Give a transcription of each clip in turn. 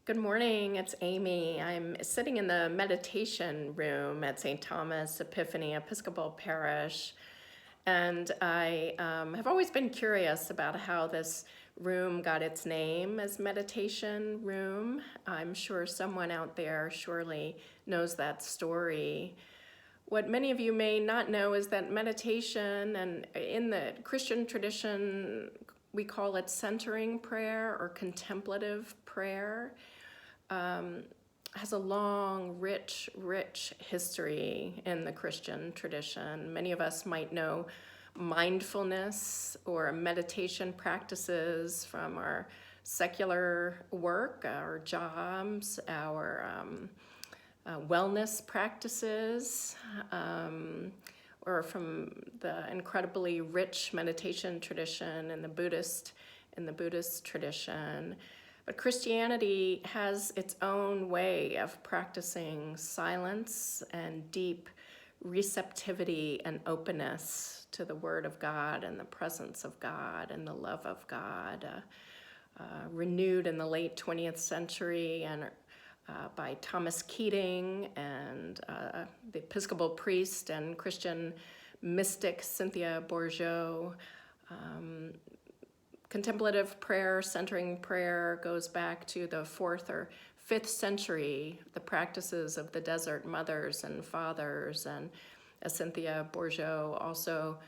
Good morning, it's Amy. I'm sitting in the meditation room at St. Thomas Epiphany Episcopal Parish, and I have always been curious about how this room got its name as meditation room. I'm sure someone out there surely knows that story. What many of you may not know is that meditation, and in the Christian tradition, we call it centering prayer or contemplative prayer, has a long, rich history in the Christian tradition. Many of us might know mindfulness or meditation practices from our secular work, our jobs, our wellness practices, or from the incredibly rich meditation tradition in the Buddhist tradition. But Christianity has its own way of practicing silence and deep receptivity and openness to the Word of God and the presence of God and the love of God, renewed in the late 20th century and by Thomas Keating and the Episcopal priest and Christian mystic Cynthia Bourgeault. Contemplative prayer, centering prayer, goes back to the 4th or 5th century, the practices of the desert mothers and fathers. And as Cynthia Bourgeault also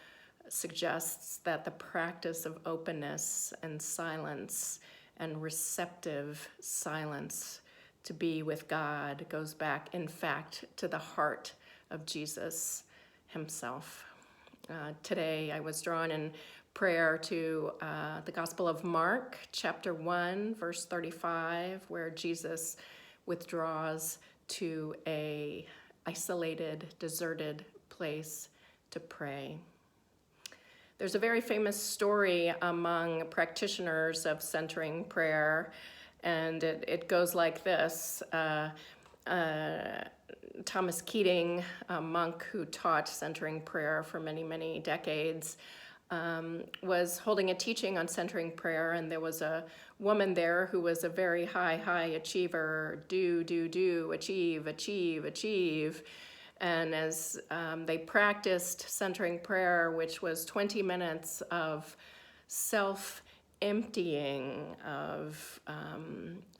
suggests, that the practice of openness and silence and receptive silence to be with God goes back, in fact, to the heart of Jesus himself. Today I was drawn in prayer to the Gospel of Mark, chapter 1, verse 35, where Jesus withdraws to a isolated, deserted place to pray. There's a very famous story among practitioners of centering prayer, and it goes like this. Thomas Keating, a monk who taught centering prayer for many, many decades, was holding a teaching on centering prayer, and there was a woman there who was a very high achiever, achieve. And as they practiced centering prayer, which was 20 minutes of self-emptying, of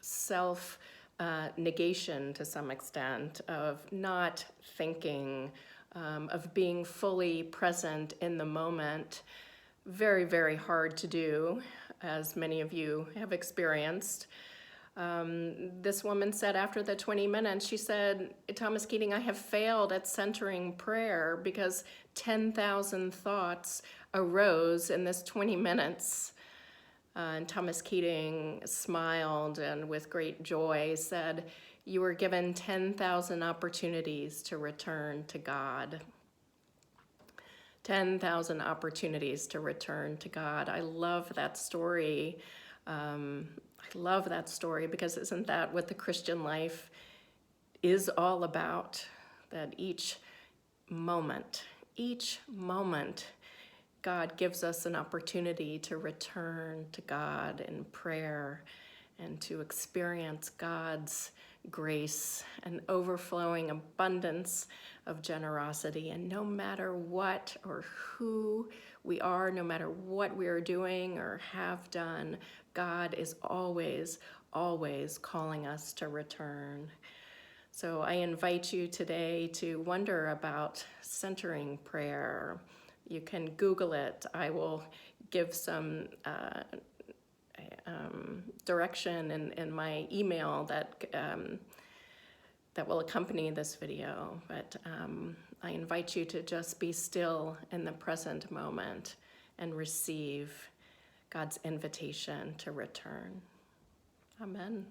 self-negation to some extent, of not thinking, of being fully present in the moment. Very, very hard to do, as many of you have experienced. This woman said after the 20 minutes, she said, "Thomas Keating, I have failed at centering prayer because 10,000 thoughts arose in this 20 minutes. And Thomas Keating smiled and with great joy said, "You were given 10,000 opportunities to return to God." 10,000 opportunities to return to God. I love that story. I love that story because isn't that what the Christian life is all about? That each moment, God gives us an opportunity to return to God in prayer and to experience God's grace and overflowing abundance of generosity. And no matter what or who we are, no matter what we are doing or have done, God is always calling us to return. So I invite you today to wonder about centering prayer. You can Google it. I will give some direction in my email that will accompany this video. But I invite you to just be still in the present moment and receive God's invitation to return. Amen.